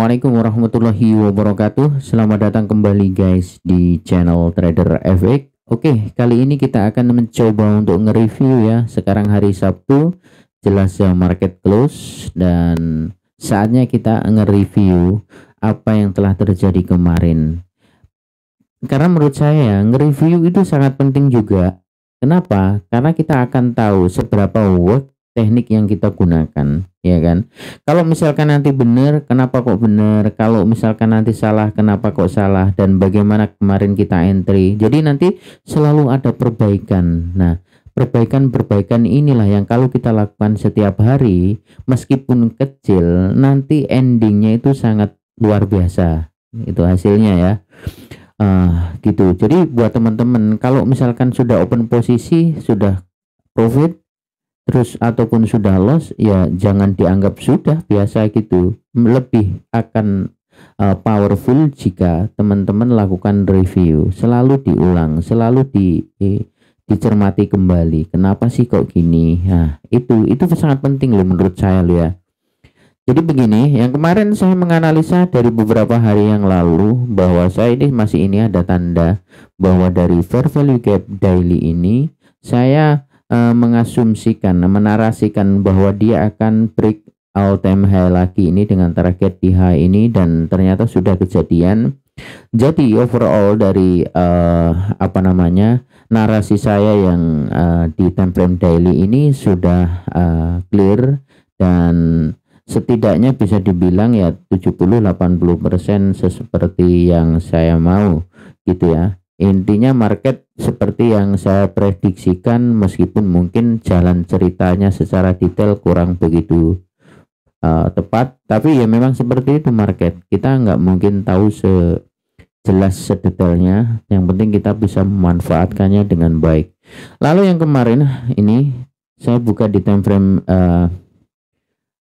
Assalamualaikum warahmatullahi wabarakatuh. Selamat datang kembali guys di channel Trader FX. Oke, kali ini kita akan mencoba untuk nge-review ya. Sekarang hari Sabtu, jelas ya market close, dan saatnya kita nge-review apa yang telah terjadi kemarin. Karena menurut saya nge-review itu sangat penting juga. Kenapa? Karena kita akan tahu seberapa work teknik yang kita gunakan, ya kan? Kalau misalkan nanti benar, kenapa kok benar? Kalau misalkan nanti salah, kenapa kok salah? Dan bagaimana kemarin kita entry? Jadi nanti selalu ada perbaikan. Nah, perbaikan-perbaikan inilah yang kalau kita lakukan setiap hari, meskipun kecil, nanti endingnya itu sangat luar biasa. Itu hasilnya ya. Gitu. Jadi buat teman-teman, kalau misalkan sudah open posisi, sudah profit, terus ataupun sudah loss, ya jangan dianggap sudah biasa gitu. Lebih akan powerful jika teman-teman lakukan review, selalu diulang, selalu dicermati kembali. Kenapa sih kok gini? Nah, itu sangat penting loh menurut saya loh ya. Jadi begini, yang kemarin saya menganalisa dari beberapa hari yang lalu bahwa saya masih ada tanda bahwa dari fair value gap daily ini saya mengasumsikan, menarasikan bahwa dia akan break all time high lagi ini dengan target di high ini, dan ternyata sudah kejadian. Jadi overall dari narasi saya yang di time frame daily ini sudah clear, dan setidaknya bisa dibilang ya 70-80% seperti yang saya mau gitu ya. Intinya market seperti yang saya prediksikan, meskipun mungkin jalan ceritanya secara detail kurang begitu tepat, tapi ya memang seperti itu market. Kita nggak mungkin tahu sejelas sedetailnya, yang penting kita bisa memanfaatkannya dengan baik. Lalu yang kemarin ini saya buka di time frame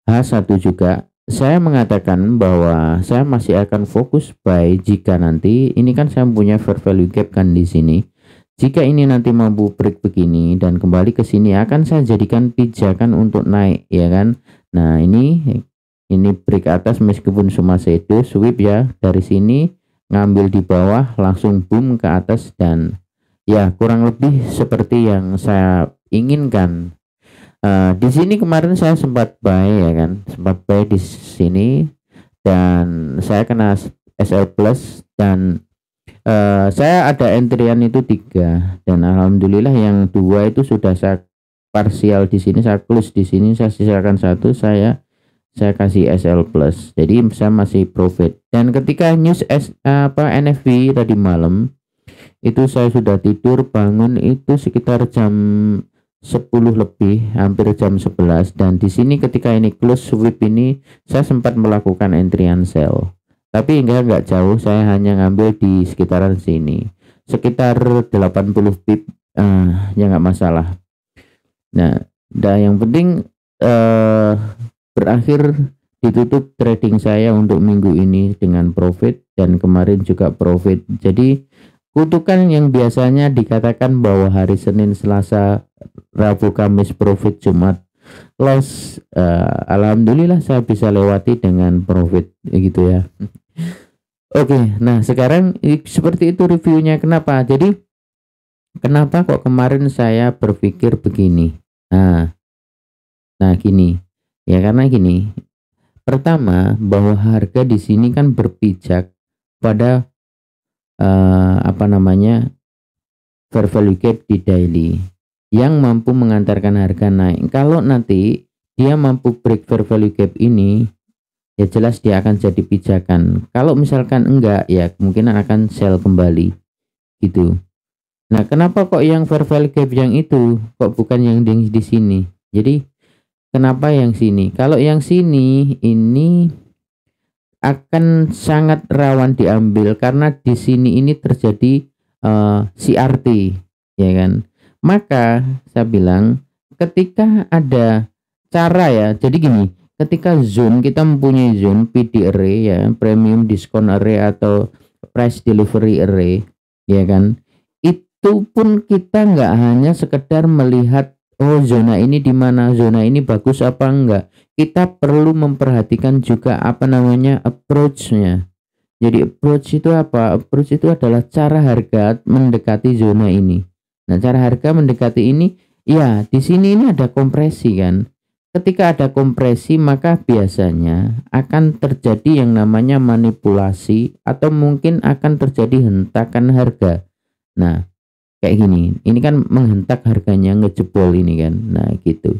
H1 juga, saya mengatakan bahwa saya masih akan fokus buy jika nanti ini kan saya punya fair value gap kan di sini. Jika ini nanti mampu break begini dan kembali ke sini, akan saya jadikan pijakan untuk naik, ya kan. Nah, ini break atas meskipun cuma shadow sweep ya, dari sini ngambil di bawah langsung boom ke atas, dan ya kurang lebih seperti yang saya inginkan. Di sini kemarin saya sempat buy ya kan, sempat buy di sini, dan saya kena SL plus, dan saya ada entryan itu 3, dan alhamdulillah yang 2 itu sudah saya parsial di sini, saya close di sini, saya sisakan 1, saya kasih SL plus, jadi saya masih profit. Dan ketika news NFP tadi malam itu saya sudah tidur, bangun itu sekitar jam 10 lebih, hampir jam 11, dan di sini ketika ini close sweep ini saya sempat melakukan entryan sell, tapi enggak jauh, saya hanya ngambil di sekitaran sini sekitar 80 pip, ya nggak masalah. Nah, yang penting berakhir ditutup trading saya untuk minggu ini dengan profit, dan kemarin juga profit. Jadi kutukan yang biasanya dikatakan bahwa hari Senin, Selasa, Rabu, Kamis profit, Jumat loss, alhamdulillah saya bisa lewati dengan profit gitu ya. Oke, nah sekarang seperti itu reviewnya. Kenapa? Jadi kenapa kok kemarin saya berpikir begini? Nah gini ya, karena gini, pertama bahwa harga di sini kan berpijak pada fair value gap di daily yang mampu mengantarkan harga naik. Kalau nanti dia mampu break fair value gap ini, ya jelas dia akan jadi pijakan. Kalau misalkan enggak, ya kemungkinan akan sell kembali gitu. Nah, kenapa kok yang fair value gap yang itu kok bukan yang di sini? Jadi kenapa yang sini? Kalau yang sini ini akan sangat rawan diambil karena di sini ini terjadi CRT, ya kan. Maka saya bilang ketika ada cara ya, jadi gini, ketika zone kita mempunyai zone PD array ya, premium discount array atau price delivery array, ya kan, itu pun kita nggak hanya sekedar melihat oh zona ini di mana, zona ini bagus apa enggak. Kita perlu memperhatikan juga apa namanya approach-nya. Jadi approach itu apa? Approach itu adalah cara harga mendekati zona ini. Nah, cara harga mendekati ini, ya di sini ini ada kompresi kan. Ketika ada kompresi maka biasanya akan terjadi yang namanya manipulasi atau mungkin akan terjadi hentakan harga. Nah, kayak gini. Ini kan menghentak harganya, ngejebol ini kan. Nah, gitu.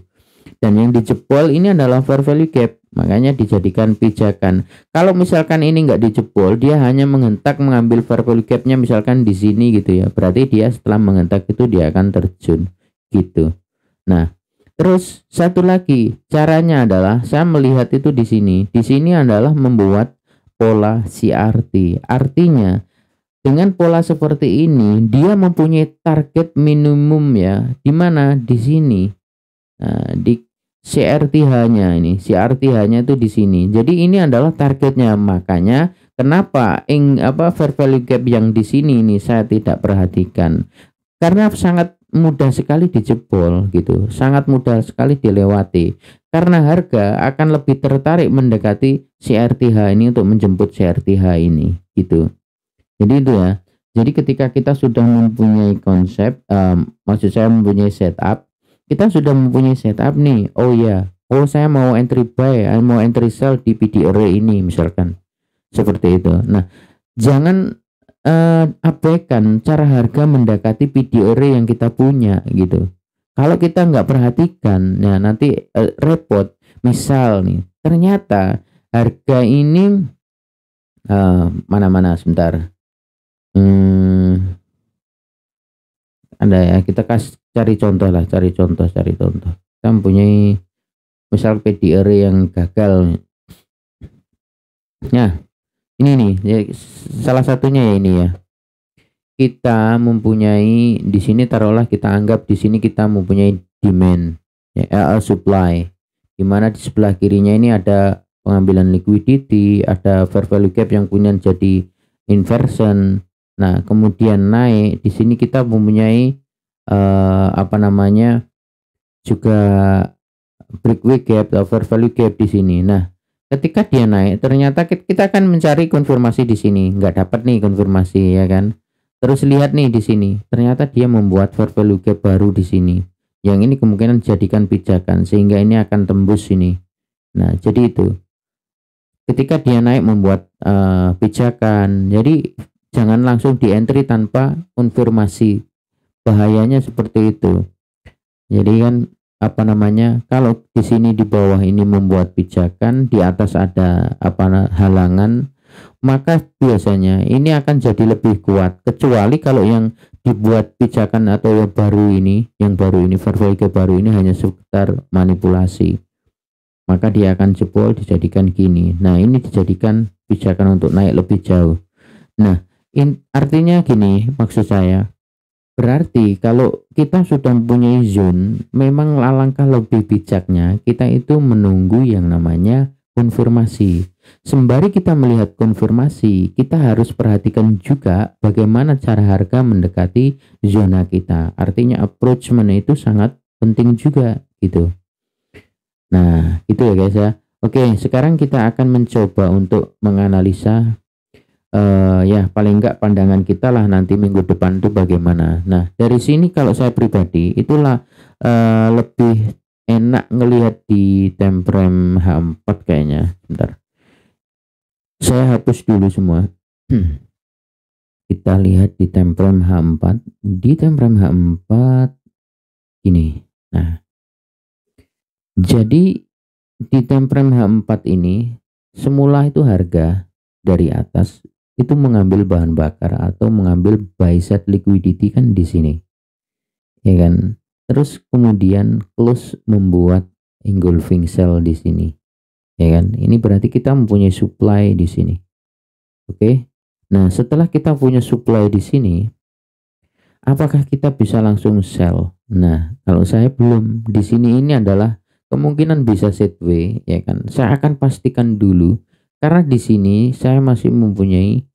Dan yang dijebol ini adalah fair value gap, makanya dijadikan pijakan. Kalau misalkan ini nggak dijebol, dia hanya menghentak mengambil fair value gapnya misalkan di sini gitu ya, berarti dia setelah menghentak itu dia akan terjun gitu. Nah, terus satu lagi caranya adalah saya melihat itu di sini. Di sini adalah membuat pola CRT. Artinya dengan pola seperti ini dia mempunyai target minimum ya, di mana di sini. Nah, di CRTH-nya ini, CRTH-nya itu di sini. Jadi ini adalah targetnya. Makanya kenapa fair value gap yang di sini ini saya tidak perhatikan. Karena sangat mudah sekali dijebol gitu. Sangat mudah sekali dilewati. Karena harga akan lebih tertarik mendekati CRTH ini untuk menjemput CRTH ini gitu. Jadi itu ya. Jadi ketika kita sudah mempunyai konsep, maksud saya mempunyai setup, kita sudah mempunyai setup nih. Oh ya, oh saya mau entry buy, mau entry sell di PD array ini misalkan. Seperti itu. Nah, jangan abaikan cara harga mendekati PD array yang kita punya gitu. Kalau kita nggak perhatikan, nah nanti repot. Misal nih, ternyata harga ini mana-mana sebentar. Ada ya, kita cari contoh lah, cari contoh. Kita mempunyai misal PD array yang gagal. Nah, ini nih ya, salah satunya ya ini ya. Kita mempunyai di sini, taruhlah kita anggap di sini kita mempunyai demand ya, supply, di mana di sebelah kirinya ini ada pengambilan liquidity, ada fair value gap yang punya jadi inversion. Nah, kemudian naik di sini kita mempunyai juga breakaway gap atau fair value gap di sini. Nah, ketika dia naik, ternyata kita akan mencari konfirmasi di sini, nggak dapat nih konfirmasi ya kan. Terus lihat nih di sini, ternyata dia membuat fair value gap baru di sini. Yang ini kemungkinan jadikan pijakan sehingga ini akan tembus ini. Nah, jadi itu. Ketika dia naik membuat pijakan, jadi jangan langsung di entry tanpa konfirmasi. Bahayanya seperti itu. Jadi kan kalau di sini di bawah ini membuat pijakan, di atas ada halangan, maka biasanya ini akan jadi lebih kuat. Kecuali kalau yang dibuat pijakan atau yang baru ini fair value gap baru ini hanya sekitar manipulasi, maka dia akan jebol dijadikan gini. Nah, ini dijadikan pijakan untuk naik lebih jauh. Nah, artinya gini, maksud saya, berarti kalau kita sudah mempunyai zone, memang alangkah lebih bijaknya kita itu menunggu yang namanya konfirmasi. Sembari kita melihat konfirmasi, kita harus perhatikan juga bagaimana cara harga mendekati zona kita. Artinya approachment itu sangat penting juga gitu. Nah, itu ya guys ya. Oke, sekarang kita akan mencoba untuk menganalisa ya paling enggak pandangan kita lah nanti minggu depan itu bagaimana. Nah, dari sini kalau saya pribadi itulah lebih enak ngelihat di time frame H4 kayaknya. Bentar, saya hapus dulu semua. Kita lihat di time frame H4. Di time frame H4 ini. Nah, jadi di time frame H4 ini semula itu harga dari atas itu mengambil bahan bakar atau mengambil buy side liquidity kan di sini, ya kan. Terus kemudian close membuat engulfing sell di sini, ya kan. Ini berarti kita mempunyai supply di sini. Oke. Nah, setelah kita punya supply di sini, apakah kita bisa langsung sell? Nah, kalau saya belum. Di sini ini adalah kemungkinan bisa sideways, ya kan. Saya akan pastikan dulu. Karena di sini saya masih mempunyai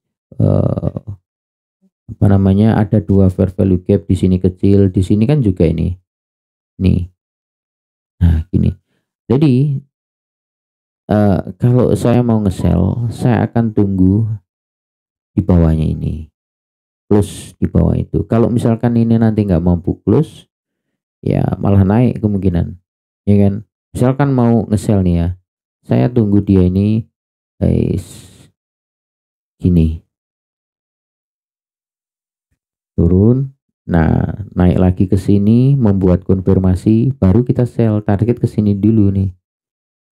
ada dua fair value gap, di sini kecil, di sini kan juga ini. nih. Nah gini, jadi kalau saya mau nge-sell, saya akan tunggu di bawahnya ini, close di bawah itu. Kalau misalkan ini nanti nggak mampu close, ya malah naik kemungkinan, ya kan. Misalkan mau nge-sell nih ya, saya tunggu dia ini guys gini, turun, nah naik lagi ke sini, membuat konfirmasi, baru kita sell. Target ke sini dulu nih,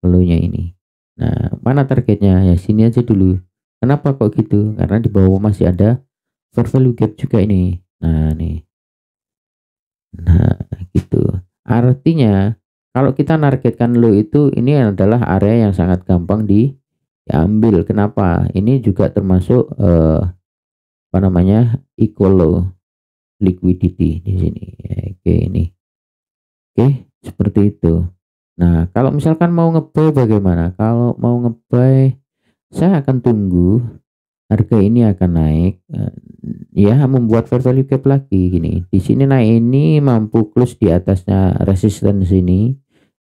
low-nya ini. Nah mana targetnya, ya sini aja dulu. Kenapa kok gitu? Karena di bawah masih ada fair value gap juga ini. Nah nih, nah gitu, artinya kalau kita nargetkan low itu, ini adalah area yang sangat gampang diambil. Kenapa? Ini juga termasuk apa namanya, equal low liquidity di sini. Oke, ini oke, seperti itu. Nah kalau misalkan mau nge-buy bagaimana? Kalau mau nge-buy, saya akan tunggu harga ini akan naik, ya membuat fair value gap lagi gini. Di sini naik ini mampu close di atasnya resistance ini,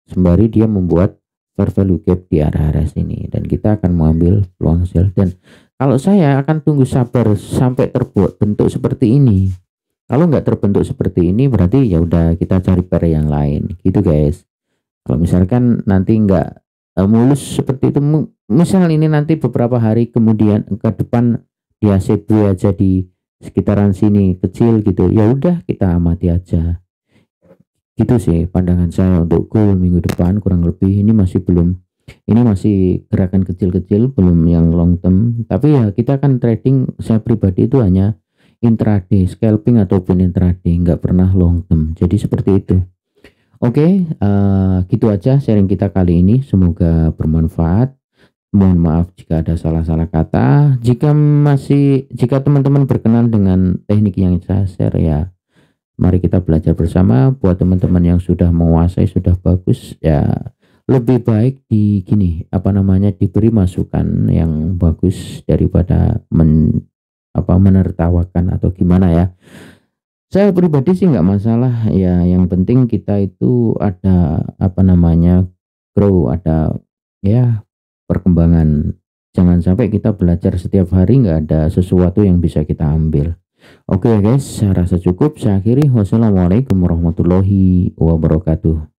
sembari dia membuat fair value gap di arah-arah sini, dan kita akan mengambil peluang sell. Dan kalau saya akan tunggu sabar sampai terbuat bentuk seperti ini. Kalau nggak terbentuk seperti ini, berarti ya udah kita cari pair yang lain gitu guys. Kalau misalkan nanti nggak mulus seperti itu, misal ini nanti beberapa hari kemudian ke depan dia sebu aja di sekitaran sini kecil gitu, ya udah kita amati aja. Gitu sih pandangan saya untuk gold minggu depan. Kurang lebih ini masih belum, ini masih gerakan kecil-kecil, belum yang long term. Tapi ya kita kan trading, saya pribadi itu hanya intraday, scalping ataupun intraday, nggak pernah long term. Jadi seperti itu. Oke, gitu aja sharing kita kali ini, semoga bermanfaat. Mohon maaf jika ada salah-salah kata. Jika teman-teman berkenan dengan teknik yang saya share, ya mari kita belajar bersama. Buat teman-teman yang sudah menguasai, sudah bagus, ya lebih baik di gini, apa namanya, diberi masukan yang bagus daripada menertawakan atau gimana ya. Saya pribadi sih nggak masalah ya, yang penting kita itu ada apa namanya, grow, ada ya perkembangan. Jangan sampai kita belajar setiap hari nggak ada sesuatu yang bisa kita ambil. Oke guys, saya rasa cukup. Saya akhiri. Wassalamualaikum warahmatullahi wabarakatuh.